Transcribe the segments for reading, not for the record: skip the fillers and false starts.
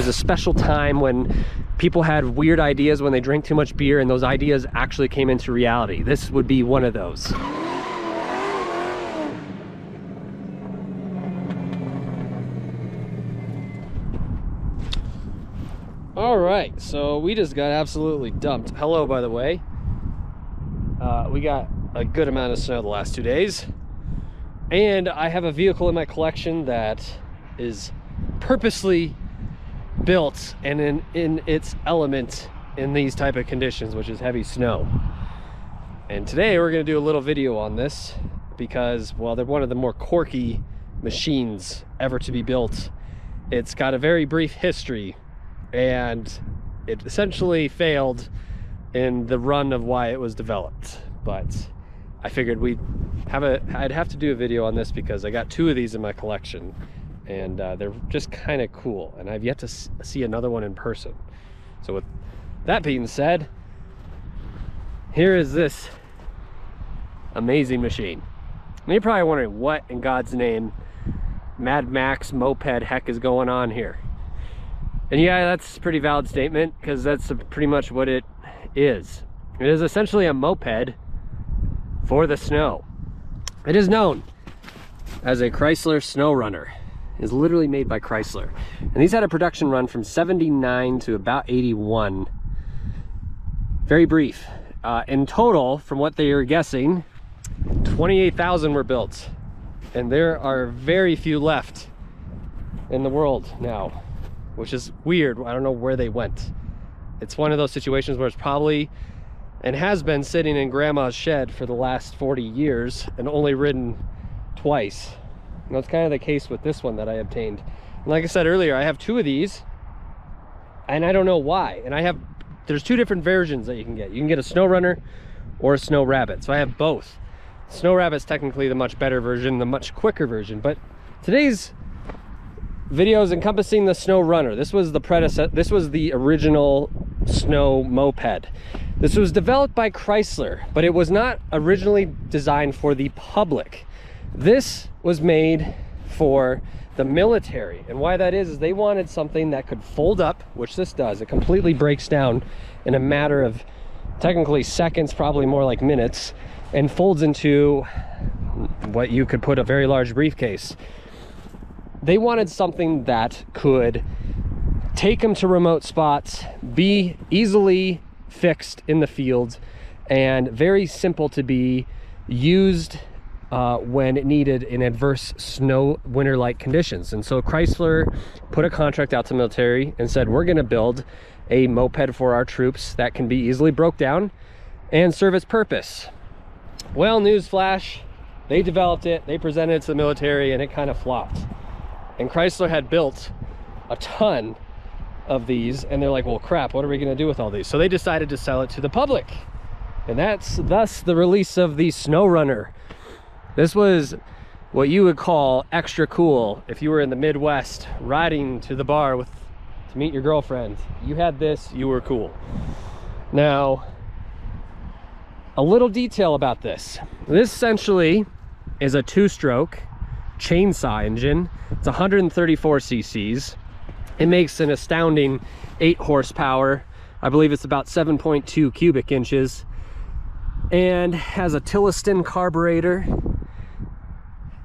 was a special time when people had weird ideas when they drank too much beer, and those ideas actually came into reality. This would be one of those. All right, so we just got absolutely dumped. Hello, by the way. We got a good amount of snow the last 2 days, and I have a vehicle in my collection that is purposely built and in its element in these type of conditions, which is heavy snow. And today we're going to do a little video on this because, well, they're one of the more quirky machines ever to be built. It's got a very brief history, and it essentially failed in the run of why it was developed. But I figured I'd have to do a video on this because I got 2 of these in my collection, and they're just kind of cool, and I've yet to see another one in person. So with that being said, here is this amazing machine. And you're probably wondering, what in God's name, Mad Max moped heck is going on here? And yeah, that's a pretty valid statement, because that's pretty much what it is. It is essentially a moped for the snow. It is known as a Chrysler Sno-Runner. It is literally made by Chrysler. And these had a production run from 79 to about 81. Very brief. In total, from what they are guessing, 28,000 were built. And there are very few left in the world now, which is weird. I don't know where they went. It's one of those situations where it's probably, and has been, sitting in grandma's shed for the last 40 years and only ridden twice. And that's kind of the case with this one that I obtained. And like I said earlier, I have 2 of these, and I don't know why. And there's 2 different versions that you can get. You can get a Sno-Runner or a Snow Rabbit. So I have both. Snow Rabbit's technically the much better version, the much quicker version. But today's video is encompassing the Sno-Runner. This was the predecessor. This was the original snow moped. This was developed by Chrysler, but it was not originally designed for the public. This was made for the military, and why that is they wanted something that could fold up, which this does. It completely breaks down in a matter of technically seconds, probably more like minutes, and folds into what you could put a very large briefcase. They wanted something that could take them to remote spots, be easily fixed in the field, and very simple to be used when needed in adverse snow winter-like conditions. And so Chrysler put a contract out to the military and said, we're going to build a moped for our troops that can be easily broke down and serve its purpose. Well, newsflash, they developed it, they presented it to the military, and it kind of flopped. And Chrysler had built a ton of these, and they're like, well, crap, what are we going to do with all these? So they decided to sell it to the public, and that's thus the release of the Sno-Runner. This was what you would call extra cool if you were in the Midwest riding to the bar to meet your girlfriend. You had this, you were cool. Now, a little detail about this. This essentially is a 2-stroke chainsaw engine. It's 134 cc's. It makes an astounding 8 horsepower. I believe it's about 7.2 cubic inches, and has a Tilliston carburetor.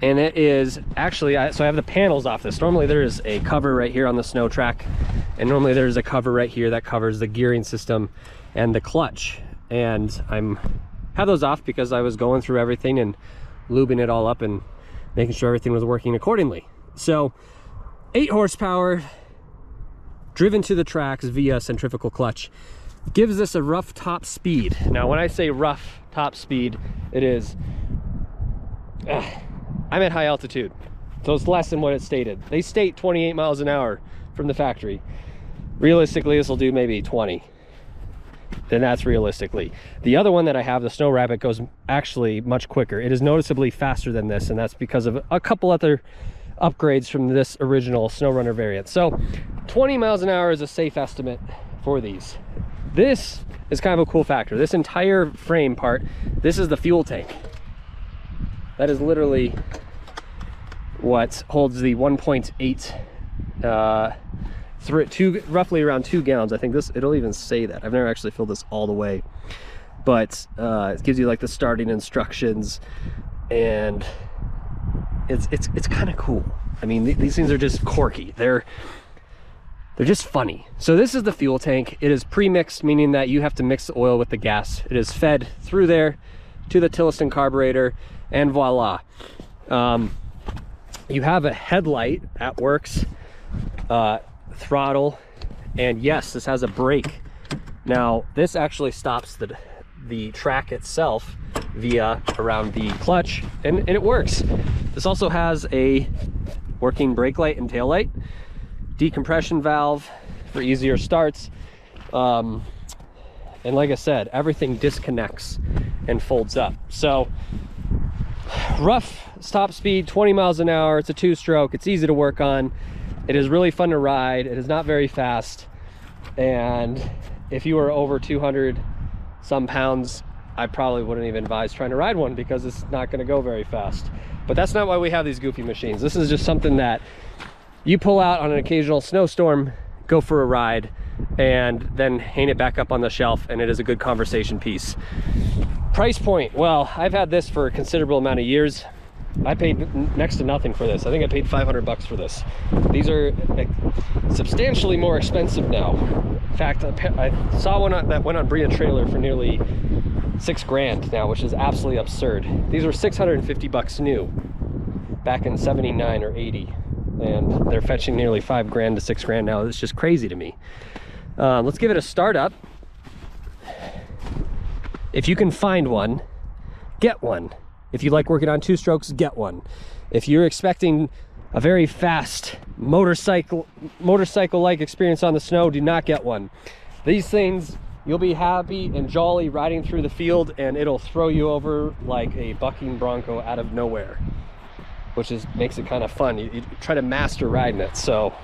And it is actually, so I have the panels off this. Normally there's a cover right here on the snow track, and normally there's a cover right here that covers the gearing system and the clutch. And have those off because I was going through everything and lubing it all up and making sure everything was working accordingly. So 8 horsepower, driven to the tracks via centrifugal clutch, gives this a rough top speed. Now when I say rough top speed, it is I'm at high altitude, so it's less than what it stated. They state 28 miles an hour from the factory. Realistically, this will do maybe 20. Then that's realistically. The other one that I have, the Snow Rabbit, goes actually much quicker. It is noticeably faster than this, and that's because of a couple other upgrades from this original Sno-Runner variant. So 20 miles an hour is a safe estimate for these. This is kind of a cool factor. This entire frame part, this is the fuel tank. That is literally what holds the 1.8 roughly around 2 gallons. I think it'll even say that. I've never actually filled this all the way, but it gives you like the starting instructions, and it's kind of cool. I mean, these things are just quirky. They're just funny. So this is the fuel tank. It is pre-mixed, meaning that you have to mix the oil with the gas. It is fed through there to the Tilliston carburetor, and voila. You have a headlight that works, throttle, and yes, this has a brake. Now this actually stops the track itself via around the clutch, and it works. This also has a working brake light and tail light, decompression valve for easier starts, and like I said, everything disconnects and folds up. So rough top speed, 20 miles an hour. It's a 2-stroke. It's easy to work on. It is really fun to ride. It is not very fast, and if you are over 200 some pounds, I probably wouldn't even advise trying to ride one, because it's not going to go very fast. But that's not why we have these goofy machines. This is just something that you pull out on an occasional snowstorm, go for a ride, and then hang it back up on the shelf, and it is a good conversation piece. Price point, well, I've had this for a considerable amount of years. I paid next to nothing for this. I think I paid 500 bucks for this. These are substantially more expensive now. In fact, I saw one that went on Bria Trailer for nearly 6 grand now, which is absolutely absurd. These were 650 bucks new back in 79 or 80, and they're fetching nearly 5 grand to 6 grand now. It's just crazy to me. Let's give it a start up. If you can find one, get one. If you like working on 2-strokes, get one. If you're expecting a very fast motorcycle-like experience on the snow, do not get one. These things, you'll be happy and jolly riding through the field, and it'll throw you over like a bucking bronco out of nowhere, which makes it kind of fun. You try to master riding it. So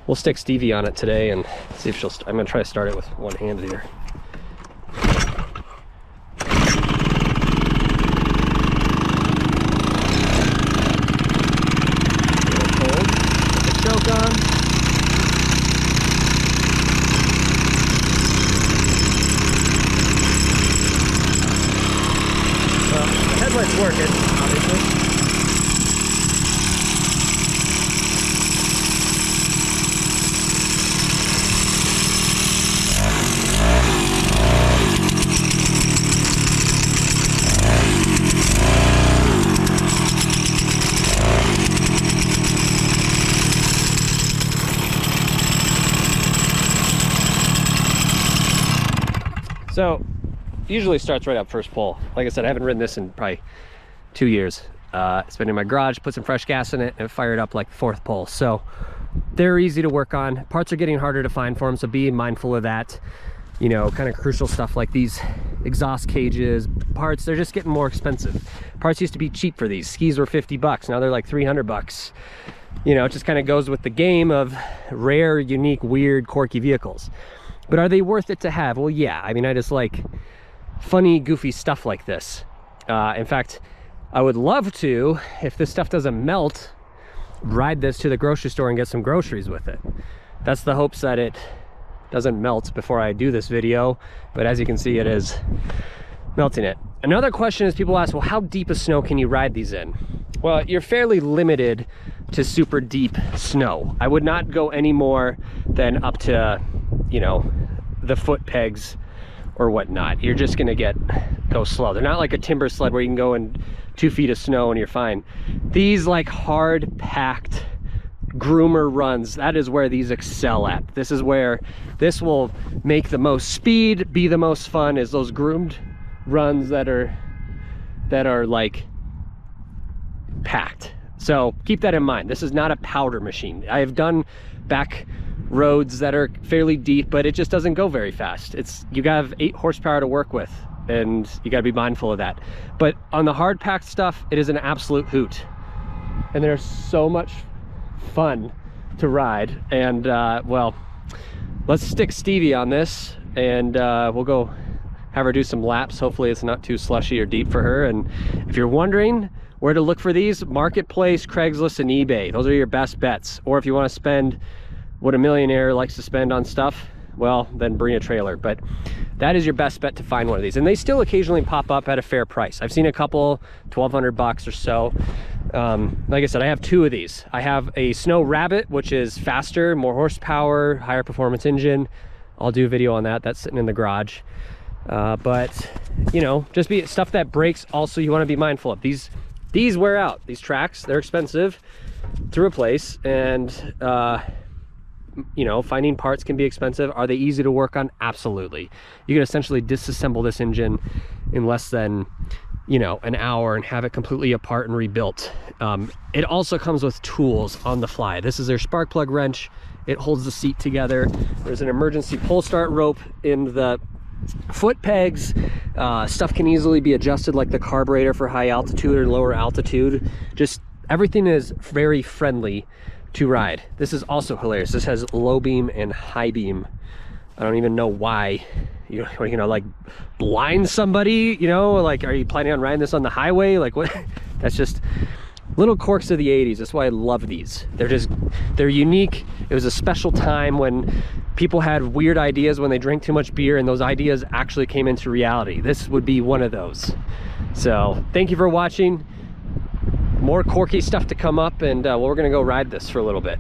we'll stick Stevie on it today and see if I'm gonna try to start it with one hand here. It's working, obviously. So usually starts right up first pull. Like I said, I haven't ridden this in probably 2 years. It's been in my garage, put some fresh gas in it, and it fired up like 4th pull. So they're easy to work on. Parts are getting harder to find for them, so be mindful of that. You know, kind of crucial stuff like these exhaust cages, parts, they're just getting more expensive. Parts used to be cheap for these. Skis were 50 bucks, now they're like 300 bucks. You know, it just kind of goes with the game of rare, unique, weird, quirky vehicles. But are they worth it to have? Well, yeah. I mean, I just like funny, goofy stuff like this. In fact, I would love to, if this stuff doesn't melt, ride this to the grocery store and get some groceries with it. That's the hopes that it doesn't melt before I do this video, but as you can see, it is melting it. Another question is, people ask, well, how deep of snow can you ride these in? Well, you're fairly limited to super deep snow. I would not go any more than up to, you know, the foot pegs or whatnot. You're just gonna go slow. They're not like a timber sled where you can go in 2 feet of snow and you're fine. These like hard packed groomer runs, that is where these excel at. This is where this will make the most speed, be the most fun, is those groomed runs that are like packed. So keep that in mind. This is not a powder machine. I have done back roads that are fairly deep, but it just doesn't go very fast. You gotta have 8 horsepower to work with, and you gotta be mindful of that. But on the hard packed stuff, it is an absolute hoot, and they're so much fun to ride. And well, let's stick Stevie on this, and we'll go have her do some laps. Hopefully it's not too slushy or deep for her. And if you're wondering where to look for these, Marketplace, Craigslist, and eBay. Those are your best bets. Or if you want to spend what a millionaire likes to spend on stuff, well, then bring a trailer. But that is your best bet to find one of these. And they still occasionally pop up at a fair price. I've seen a couple, 1,200 bucks or so. Like I said, I have 2 of these. I have a Snow Rabbit, which is faster, more horsepower, higher performance engine. I'll do a video on that. That's sitting in the garage. But you know, just be stuff that breaks. Also, you want to be mindful of these wear out. These tracks, they're expensive to replace, and you know, finding parts can be expensive. Are they easy to work on? Absolutely. You can essentially disassemble this engine in less than, you know, an hour and have it completely apart and rebuilt. It also comes with tools on the fly. This is their spark plug wrench. It holds the seat together. There's an emergency pull start rope in the foot pegs. Stuff can easily be adjusted, like the carburetor for high altitude or lower altitude. Just everything is very friendly to ride. This is also hilarious. This has low beam and high beam. I don't even know why. You know, like blind somebody, you know, like, are you planning on riding this on the highway? Like, what? That's just little quirks of the 80s. That's why I love these. They're unique. It was a special time when people had weird ideas when they drank too much beer, and those ideas actually came into reality. This would be one of those. So thank you for watching. More quirky stuff to come up, and well, we're gonna go ride this for a little bit.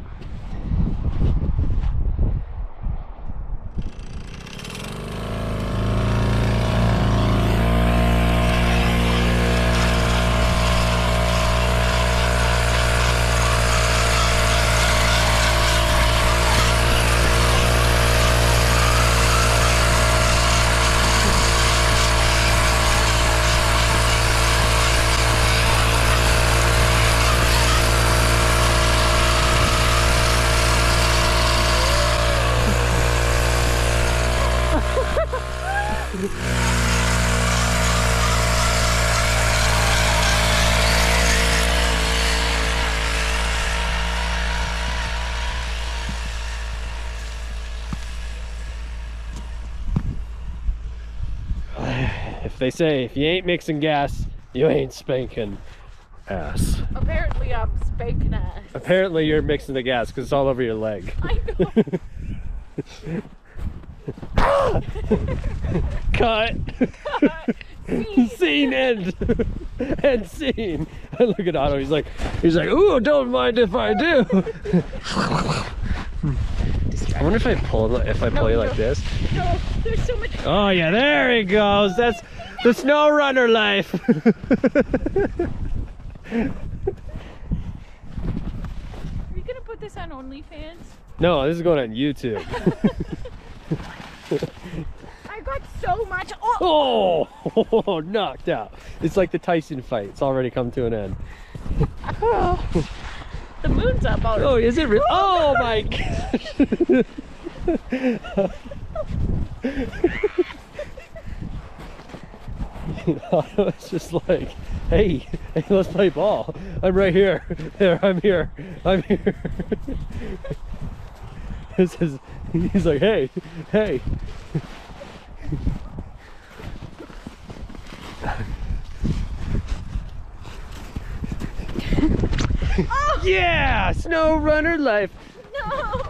They say if you ain't mixing gas, you ain't spanking ass. Apparently I'm spanking ass. Apparently you're mixing the gas because it's all over your leg. I know. Cut. Scene end. End scene. I look at Otto, he's like, ooh, don't mind if I do. I wonder if I pull you like this. No, there's so much. Oh yeah, there he goes. That's the SnoRunner life. Are you gonna put this on OnlyFans? No, this is going on YouTube. I got so much. Oh, knocked out. It's like the Tyson fight. It's already come to an end. The moon's up already. Oh, is it really? Oh my gosh. It's just like, hey, let's play ball. I'm right here. There, I'm here. He's like, hey. Oh! Yeah, SnoRunner life. No.